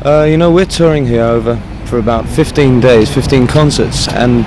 We're touring here over for about 15 days, 15 concerts, and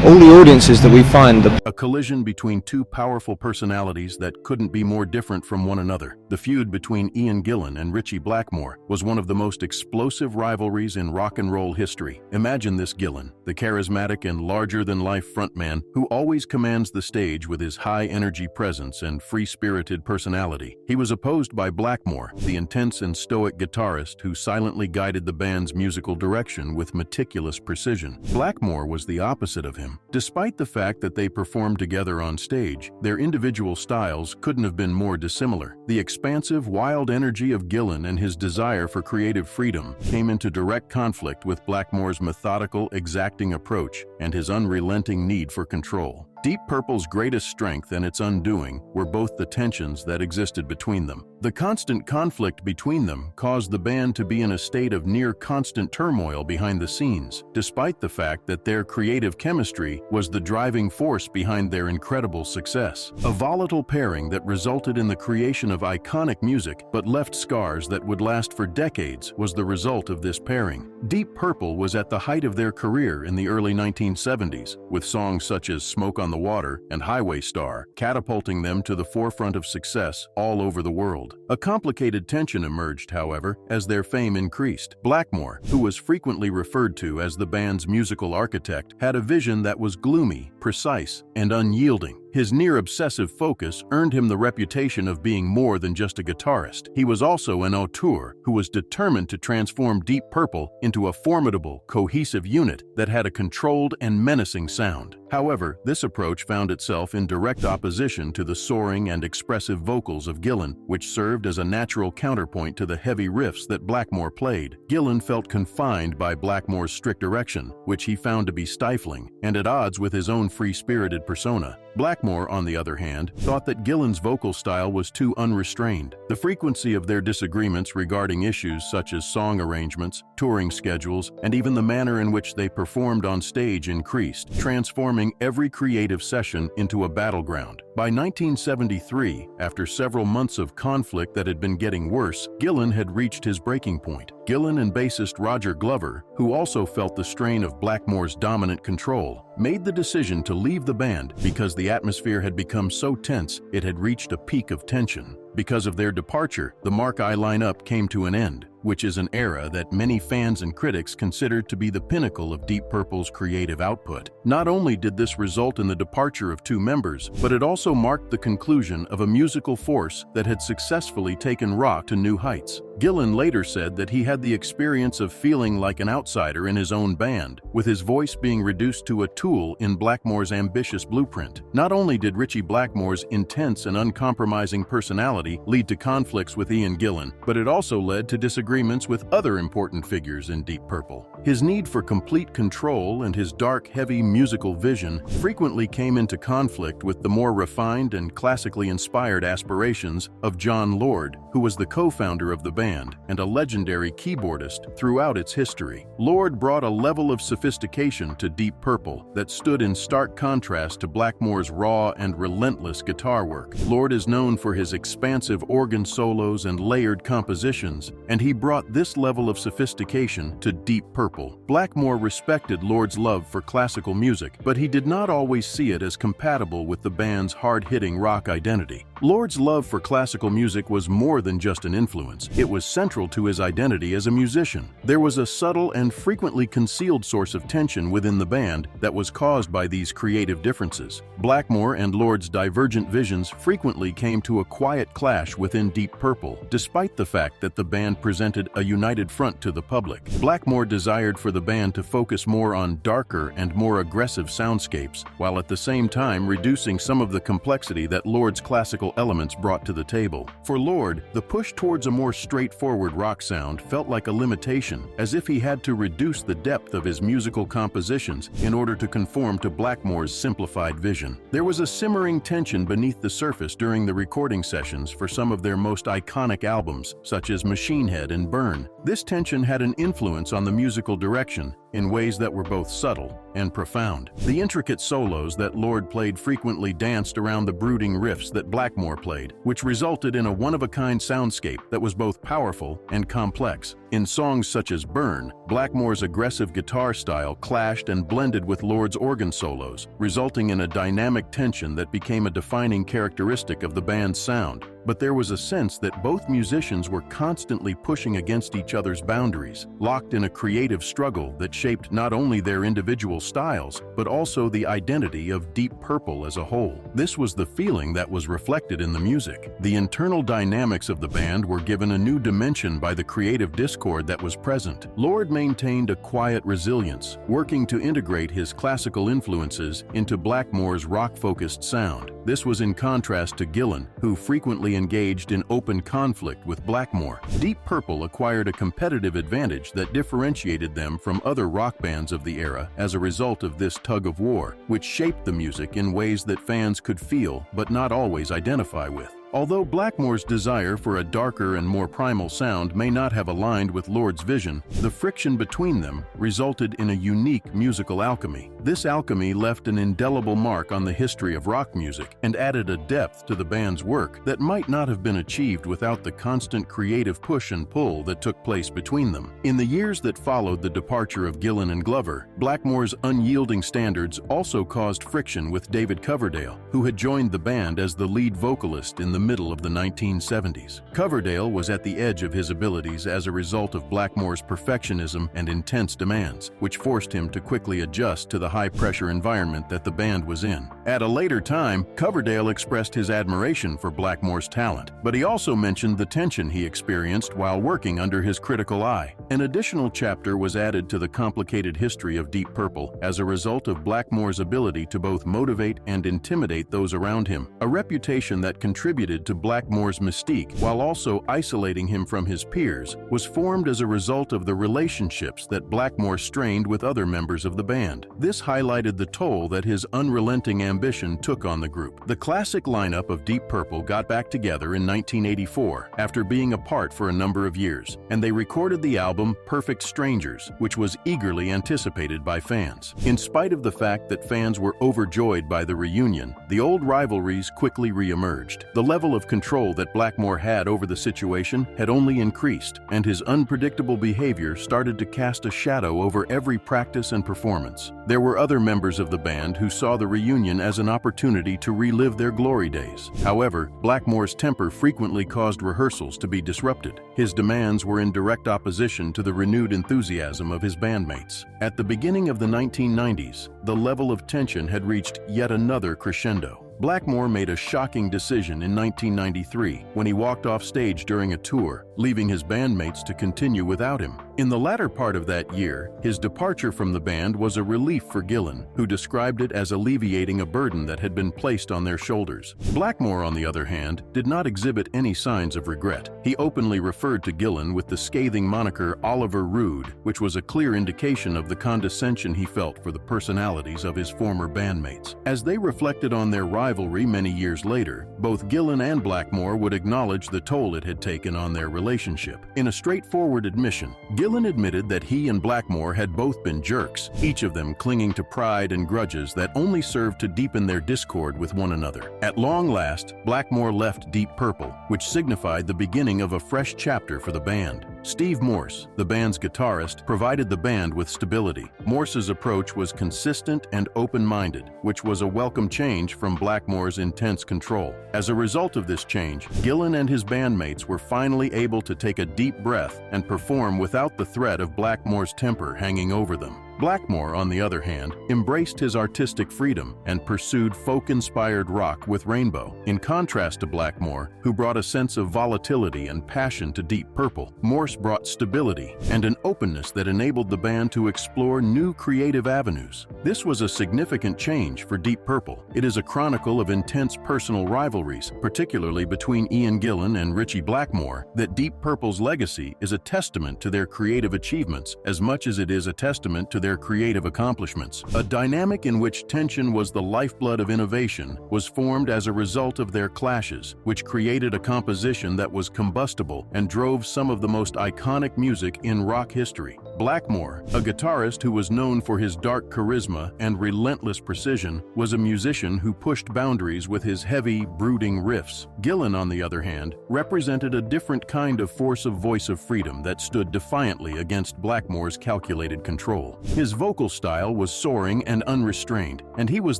all the audiences that we find, A collision between two powerful personalities that couldn't be more different from one another. The feud between Ian Gillan and Ritchie Blackmore was one of the most explosive rivalries in rock and roll history. Imagine this Gillan, the charismatic and larger-than-life frontman who always commands the stage with his high-energy presence and free-spirited personality. He was opposed by Blackmore, the intense and stoic guitarist who silently guided the band's musical direction with meticulous precision. Blackmore was the opposite of him. Despite the fact that they performed together on stage, their individual styles couldn't have been more dissimilar. The expansive, wild energy of Gillan and his desire for creative freedom came into direct conflict with Blackmore's methodical, exacting approach and his unrelenting need for control. Deep Purple's greatest strength and its undoing were both the tensions that existed between them. The constant conflict between them caused the band to be in a state of near-constant turmoil behind the scenes, despite the fact that their creative chemistry was the driving force behind their incredible success. A volatile pairing that resulted in the creation of iconic music but left scars that would last for decades was the result of this pairing. Deep Purple was at the height of their career in the early 1970s, with songs such as Smoke on the Water and Highway Star, catapulting them to the forefront of success all over the world. A complicated tension emerged, however, as their fame increased. Blackmore, who was frequently referred to as the band's musical architect, had a vision that was gloomy, precise, and unyielding. His near-obsessive focus earned him the reputation of being more than just a guitarist. He was also an auteur who was determined to transform Deep Purple into a formidable, cohesive unit that had a controlled and menacing sound. However, this approach found itself in direct opposition to the soaring and expressive vocals of Gillan, which served as a natural counterpoint to the heavy riffs that Blackmore played. Gillan felt confined by Blackmore's strict direction, which he found to be stifling, and at odds with his own free-spirited persona. Blackmore, on the other hand, thought that Gillan's vocal style was too unrestrained. The frequency of their disagreements regarding issues such as song arrangements, touring schedules, and even the manner in which they performed on stage increased, transforming every creative session into a battleground. By 1973, after several months of conflict that had been getting worse, Gillan had reached his breaking point. Gillan and bassist Roger Glover, who also felt the strain of Blackmore's dominant control, made the decision to leave the band because the atmosphere had become so tense it had reached a peak of tension. Because of their departure, the Mark I lineup came to an end, which is an era that many fans and critics consider to be the pinnacle of Deep Purple's creative output. Not only did this result in the departure of two members, but it also marked the conclusion of a musical force that had successfully taken rock to new heights. Gillan later said that he had the experience of feeling like an outsider in his own band, with his voice being reduced to a tool in Blackmore's ambitious blueprint. Not only did Ritchie Blackmore's intense and uncompromising personality lead to conflicts with Ian Gillan, but it also led to disagreements with other important figures in Deep Purple. His need for complete control and his dark, heavy musical vision frequently came into conflict with the more refined and classically inspired aspirations of John Lord, who was the co-founder of the band and a legendary keyboardist throughout its history. Lord brought a level of sophistication to Deep Purple that stood in stark contrast to Blackmore's raw and relentless guitar work. Lord is known for his expansive organ solos and layered compositions, and he brought this level of sophistication to Deep Purple. Blackmore respected Lord's love for classical music, but he did not always see it as compatible with the band's hard-hitting rock identity. Lord's love for classical music was more than just an influence. It was central to his identity as a musician. There was a subtle and frequently concealed source of tension within the band that was caused by these creative differences. Blackmore and Lord's divergent visions frequently came to a quiet clash within Deep Purple, despite the fact that the band presented a united front to the public. Blackmore desired for the band to focus more on darker and more aggressive soundscapes, while at the same time reducing some of the complexity that Lord's classical elements brought to the table. For Lord, the push towards a more straightforward rock sound felt like a limitation, as if he had to reduce the depth of his musical compositions in order to conform to Blackmore's simplified vision. There was a simmering tension beneath the surface during the recording sessions for some of their most iconic albums, such as Machine Head and and Burn, this tension had an influence on the musical direction in ways that were both subtle and profound. The intricate solos that Lord played frequently danced around the brooding riffs that Blackmore played, which resulted in a one-of-a-kind soundscape that was both powerful and complex. In songs such as Burn, Blackmore's aggressive guitar style clashed and blended with Lord's organ solos, resulting in a dynamic tension that became a defining characteristic of the band's sound. But there was a sense that both musicians were constantly pushing against each other's boundaries, locked in a creative struggle that shaped not only their individual styles, but also the identity of Deep Purple as a whole. This was the feeling that was reflected in the music. The internal dynamics of the band were given a new dimension by the creative discord that was present. Lord maintained a quiet resilience, working to integrate his classical influences into Blackmore's rock-focused sound. This was in contrast to Gillan, who frequently engaged in open conflict with Blackmore. Deep Purple acquired a competitive advantage that differentiated them from other rock bands of the era as a result of this tug-of-war, which shaped the music in ways that fans could feel but not always identify with. Although Blackmore's desire for a darker and more primal sound may not have aligned with Lord's vision, the friction between them resulted in a unique musical alchemy. This alchemy left an indelible mark on the history of rock music and added a depth to the band's work that might not have been achieved without the constant creative push and pull that took place between them. In the years that followed the departure of Gillan and Glover, Blackmore's unyielding standards also caused friction with David Coverdale, who had joined the band as the lead vocalist in the middle of the 1970s. Coverdale was at the edge of his abilities as a result of Blackmore's perfectionism and intense demands, which forced him to quickly adjust to the high-pressure environment that the band was in. At a later time, Coverdale expressed his admiration for Blackmore's talent, but he also mentioned the tension he experienced while working under his critical eye. An additional chapter was added to the complicated history of Deep Purple as a result of Blackmore's ability to both motivate and intimidate those around him, a reputation that contributed to Blackmore's mystique while also isolating him from his peers, was formed as a result of the relationships that Blackmore strained with other members of the band. This highlighted the toll that his unrelenting ambition took on the group. The classic lineup of Deep Purple got back together in 1984 after being apart for a number of years, and they recorded the album Perfect Strangers, which was eagerly anticipated by fans. In spite of the fact that fans were overjoyed by the reunion, the old rivalries quickly re-emerged. The level of control that Blackmore had over the situation had only increased, and his unpredictable behavior started to cast a shadow over every practice and performance. There were other members of the band who saw the reunion as an opportunity to relive their glory days. However, Blackmore's temper frequently caused rehearsals to be disrupted. His demands were in direct opposition to the renewed enthusiasm of his bandmates. At the beginning of the 1990s, the level of tension had reached yet another crescendo. Blackmore made a shocking decision in 1993 when he walked off stage during a tour, leaving his bandmates to continue without him. In the latter part of that year, his departure from the band was a relief for Gillan, who described it as alleviating a burden that had been placed on their shoulders. Blackmore, on the other hand, did not exhibit any signs of regret. He openly referred to Gillan with the scathing moniker Oliver Rude, which was a clear indication of the condescension he felt for the personalities of his former bandmates. As they reflected on their rivalry many years later, both Gillan and Blackmore would acknowledge the toll it had taken on their relationship. In a straightforward admission, Gillan admitted that he and Blackmore had both been jerks, each of them clinging to pride and grudges that only served to deepen their discord with one another. At long last, Blackmore left Deep Purple, which signified the beginning of a fresh chapter for the band. Steve Morse, the band's guitarist, provided the band with stability. Morse's approach was consistent and open-minded, which was a welcome change from Blackmore's intense control. As a result of this change, Gillan and his bandmates were finally able to take a deep breath and perform without the threat of Blackmore's temper hanging over them. Blackmore, on the other hand, embraced his artistic freedom and pursued folk-inspired rock with Rainbow. In contrast to Blackmore, who brought a sense of volatility and passion to Deep Purple, Morse brought stability and an openness that enabled the band to explore new creative avenues. This was a significant change for Deep Purple. It is a chronicle of intense personal rivalries, particularly between Ian Gillan and Ritchie Blackmore, that Deep Purple's legacy is a testament to their creative achievements as much as it is a testament to their their creative accomplishments. A dynamic in which tension was the lifeblood of innovation was formed as a result of their clashes, which created a composition that was combustible and drove some of the most iconic music in rock history. Blackmore, a guitarist who was known for his dark charisma and relentless precision, was a musician who pushed boundaries with his heavy, brooding riffs. Gillan, on the other hand, represented a different kind of force of voice of freedom that stood defiantly against Blackmore's calculated control. His vocal style was soaring and unrestrained, and he was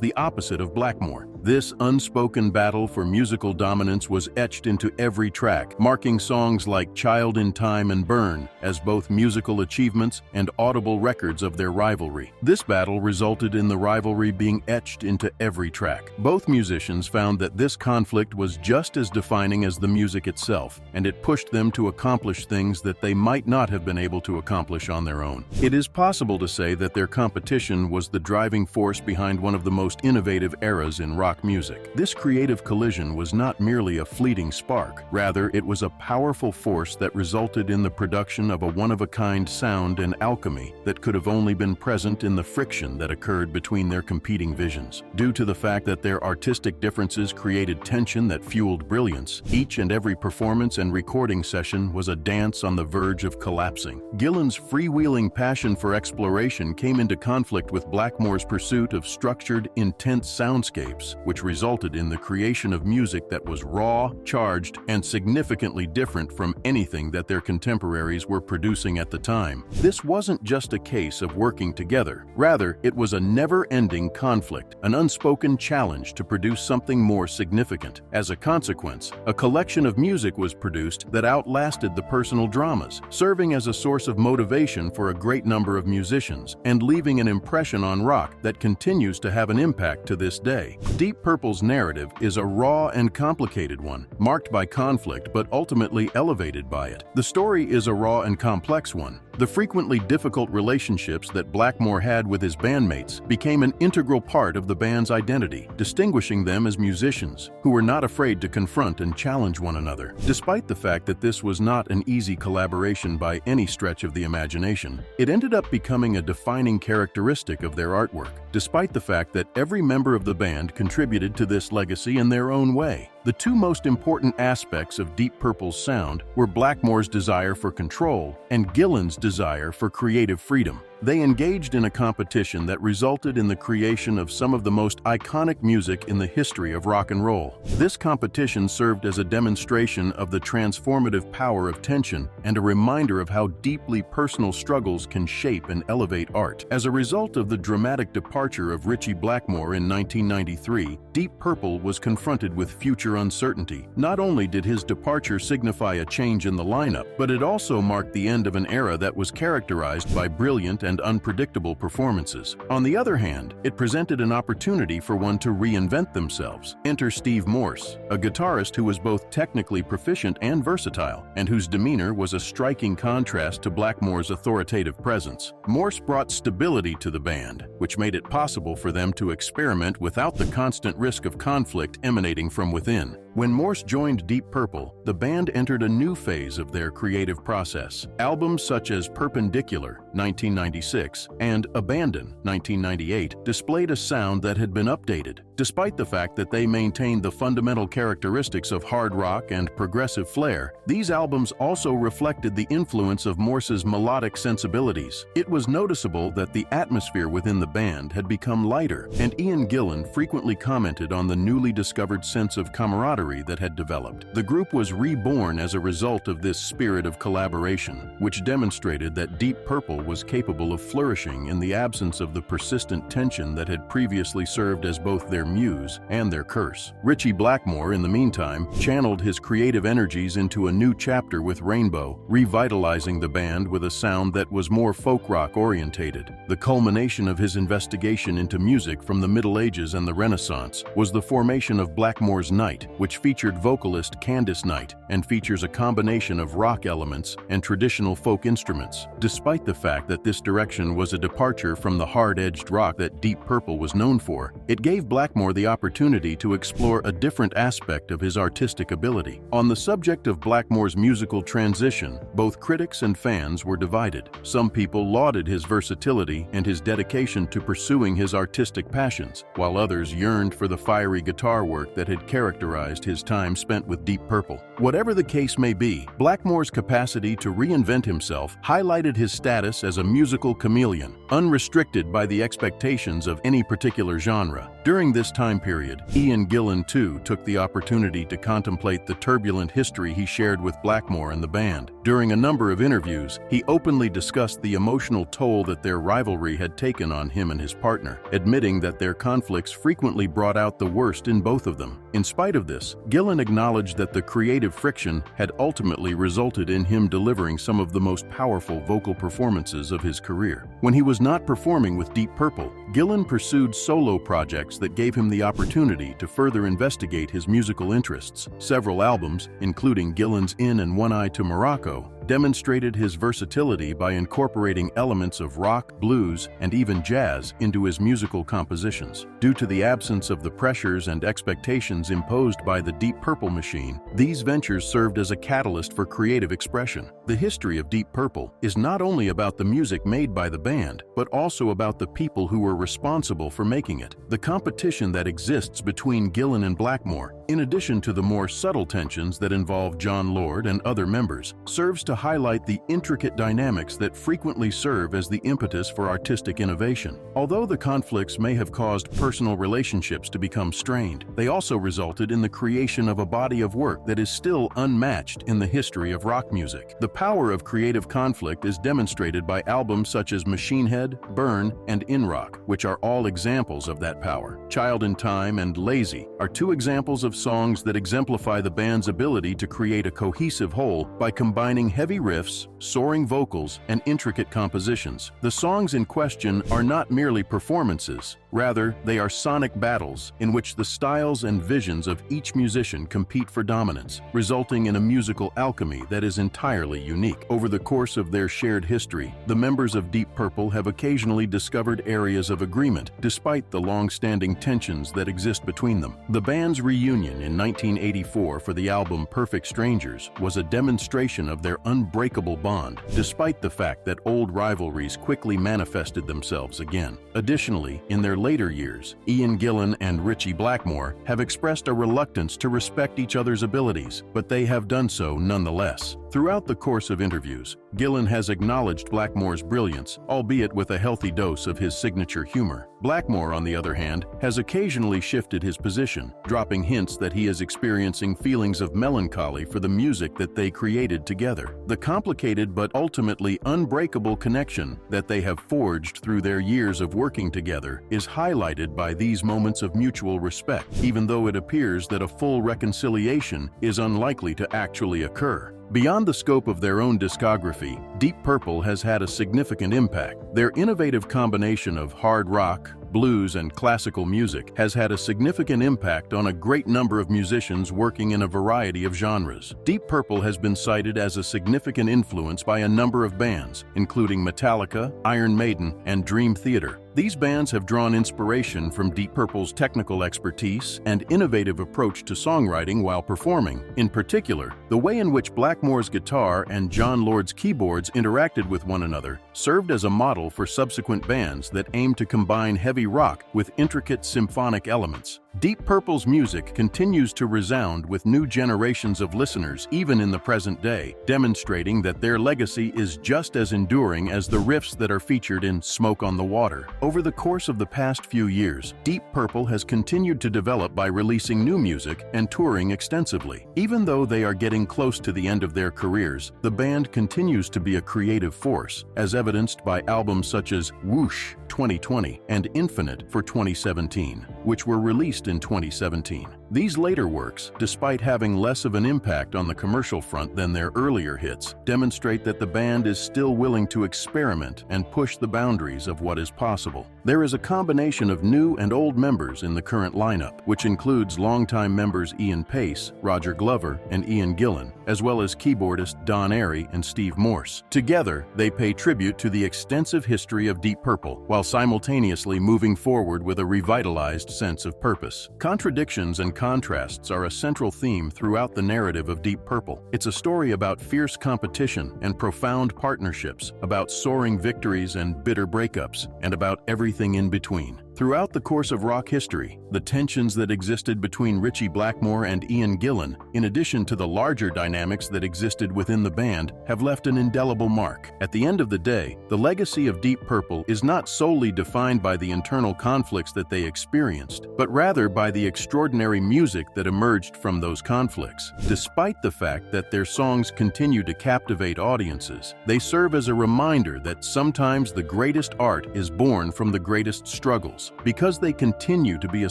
the opposite of Blackmore. This unspoken battle for musical dominance was etched into every track, marking songs like Child in Time and Burn as both musical achievements and audible records of their rivalry. This battle resulted in the rivalry being etched into every track. Both musicians found that this conflict was just as defining as the music itself, and it pushed them to accomplish things that they might not have been able to accomplish on their own. It is possible to say that their competition was the driving force behind one of the most innovative eras in rock music. This creative collision was not merely a fleeting spark. Rather, it was a powerful force that resulted in the production of a one-of-a-kind sound and alchemy that could have only been present in the friction that occurred between their competing visions. Due to the fact that their artistic differences created tension that fueled brilliance, each and every performance and recording session was a dance on the verge of collapsing. Gillan's freewheeling passion for exploration came into conflict with Blackmore's pursuit of structured, intense soundscapes, which resulted in the creation of music that was raw, charged, and significantly different from anything that their contemporaries were producing at the time. This wasn't just a case of working together. Rather, it was a never-ending conflict, an unspoken challenge to produce something more significant. As a consequence, a collection of music was produced that outlasted the personal dramas, serving as a source of motivation for a great number of musicians and leaving an impression on rock that continues to have an impact to this day. Deep Purple's narrative is a raw and complicated one, marked by conflict but ultimately elevated by it. The story is a raw and complex one. The frequently difficult relationships that Blackmore had with his bandmates became an integral part of the band's identity, distinguishing them as musicians who were not afraid to confront and challenge one another. Despite the fact that this was not an easy collaboration by any stretch of the imagination, it ended up becoming a defining characteristic of their artwork, despite the fact that every member of the band contributed to this legacy in their own way. The two most important aspects of Deep Purple's sound were Blackmore's desire for control and Gillan's desire for creative freedom. They engaged in a competition that resulted in the creation of some of the most iconic music in the history of rock and roll. This competition served as a demonstration of the transformative power of tension and a reminder of how deeply personal struggles can shape and elevate art. As a result of the dramatic departure of Ritchie Blackmore in 1993, Deep Purple was confronted with future uncertainty. Not only did his departure signify a change in the lineup, but it also marked the end of an era that was characterized by brilliant and unpredictable performances. On the other hand, it presented an opportunity for one to reinvent themselves. Enter Steve Morse, a guitarist who was both technically proficient and versatile, and whose demeanor was a striking contrast to Blackmore's authoritative presence. Morse brought stability to the band, which made it possible for them to experiment without the constant risk of conflict emanating from within. When Morse joined Deep Purple, the band entered a new phase of their creative process. Albums such as Perpendicular, 1996, and Abandon, 1998, displayed a sound that had been updated. Despite the fact that they maintained the fundamental characteristics of hard rock and progressive flair, these albums also reflected the influence of Morse's melodic sensibilities. It was noticeable that the atmosphere within the band had become lighter, and Ian Gillan frequently commented on the newly discovered sense of camaraderie that had developed. The group was reborn as a result of this spirit of collaboration, which demonstrated that Deep Purple was capable of flourishing in the absence of the persistent tension that had previously served as both their muse and their curse. Ritchie Blackmore, in the meantime, channeled his creative energies into a new chapter with Rainbow, revitalizing the band with a sound that was more folk rock orientated. The culmination of his investigation into music from the Middle Ages and the Renaissance was the formation of Blackmore's Night, which featured vocalist Candice Night and features a combination of rock elements and traditional folk instruments. Despite the fact that this direction was a departure from the hard-edged rock that Deep Purple was known for, it gave Blackmore the opportunity to explore a different aspect of his artistic ability. On the subject of Blackmore's musical transition, both critics and fans were divided. Some people lauded his versatility and his dedication to pursuing his artistic passions, while others yearned for the fiery guitar work that had characterized his time spent with Deep Purple. Whatever the case may be, Blackmore's capacity to reinvent himself highlighted his status as a musical chameleon, unrestricted by the expectations of any particular genre. During this time period, Ian Gillan too took the opportunity to contemplate the turbulent history he shared with Blackmore and the band. During a number of interviews, he openly discussed the emotional toll that their rivalry had taken on him and his partner, admitting that their conflicts frequently brought out the worst in both of them. In spite of this, Gillan acknowledged that the creative friction had ultimately resulted in him delivering some of the most powerful vocal performances of his career. When he was not performing with Deep Purple, Gillan pursued solo projects that gave him the opportunity to further investigate his musical interests. Several albums, including Gillan's In and One Eye to Morocco, demonstrated his versatility by incorporating elements of rock, blues, and even jazz into his musical compositions. Due to the absence of the pressures and expectations imposed by the Deep Purple machine, these ventures served as a catalyst for creative expression. The history of Deep Purple is not only about the music made by the band, but also about the people who were responsible for making it. The competition that exists between Gillan and Blackmore, in addition to the more subtle tensions that involve John Lord and other members, serves to highlight the intricate dynamics that frequently serve as the impetus for artistic innovation. Although the conflicts may have caused personal relationships to become strained, they also resulted in the creation of a body of work that is still unmatched in the history of rock music. The power of creative conflict is demonstrated by albums such as Machine Head, Burn, and In Rock, which are all examples of that power. Child in Time and Lazy are two examples of songs that exemplify the band's ability to create a cohesive whole by combining heavy riffs, soaring vocals, and intricate compositions. The songs in question are not merely performances. Rather, they are sonic battles in which the styles and visions of each musician compete for dominance, resulting in a musical alchemy that is entirely unique. Over the course of their shared history, the members of Deep Purple have occasionally discovered areas of agreement, despite the long-standing tensions that exist between them. The band's reunion in 1984 for the album Perfect Strangers was a demonstration of their unbreakable bond, despite the fact that old rivalries quickly manifested themselves again. Additionally, in their later years, Ian Gillan and Ritchie Blackmore have expressed a reluctance to respect each other's abilities, but they have done so nonetheless. Throughout the course of interviews, Gillan has acknowledged Blackmore's brilliance, albeit with a healthy dose of his signature humor. Blackmore, on the other hand, has occasionally shifted his position, dropping hints that he is experiencing feelings of melancholy for the music that they created together. The complicated but ultimately unbreakable connection that they have forged through their years of working together is highlighted by these moments of mutual respect, even though it appears that a full reconciliation is unlikely to actually occur. Beyond the scope of their own discography, Deep Purple has had a significant impact. Their innovative combination of hard rock, blues, and classical music has had a significant impact on a great number of musicians working in a variety of genres. Deep Purple has been cited as a significant influence by a number of bands, including Metallica, Iron Maiden, and Dream Theater. These bands have drawn inspiration from Deep Purple's technical expertise and innovative approach to songwriting while performing. In particular, the way in which Blackmore's guitar and John Lord's keyboards interacted with one another served as a model for subsequent bands that aim to combine heavy rock with intricate symphonic elements. Deep Purple's music continues to resound with new generations of listeners even in the present day, demonstrating that their legacy is just as enduring as the riffs that are featured in Smoke on the Water. Over the course of the past few years, Deep Purple has continued to develop by releasing new music and touring extensively. Even though they are getting close to the end of their careers, the band continues to be a creative force, as evidenced by albums such as Whoosh 2020 and Infinite for 2017. which were released in 2017. These later works, despite having less of an impact on the commercial front than their earlier hits, demonstrate that the band is still willing to experiment and push the boundaries of what is possible. There is a combination of new and old members in the current lineup, which includes longtime members Ian Pace, Roger Glover, and Ian Gillan, as well as keyboardist Don Airey and Steve Morse. Together, they pay tribute to the extensive history of Deep Purple, while simultaneously moving forward with a revitalized sense of purpose. Contradictions and contrasts are a central theme throughout the narrative of Deep Purple. It's a story about fierce competition and profound partnerships, about soaring victories and bitter breakups, and about everything in between. Throughout the course of rock history, the tensions that existed between Ritchie Blackmore and Ian Gillan, in addition to the larger dynamics that existed within the band, have left an indelible mark. At the end of the day, the legacy of Deep Purple is not solely defined by the internal conflicts that they experienced, but rather by the extraordinary music that emerged from those conflicts. Despite the fact that their songs continue to captivate audiences, they serve as a reminder that sometimes the greatest art is born from the greatest struggles. Because they continue to be a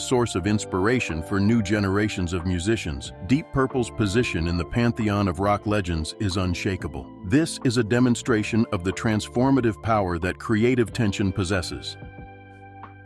source of inspiration for new generations of musicians, Deep Purple's position in the pantheon of rock legends is unshakable. This is a demonstration of the transformative power that creative tension possesses.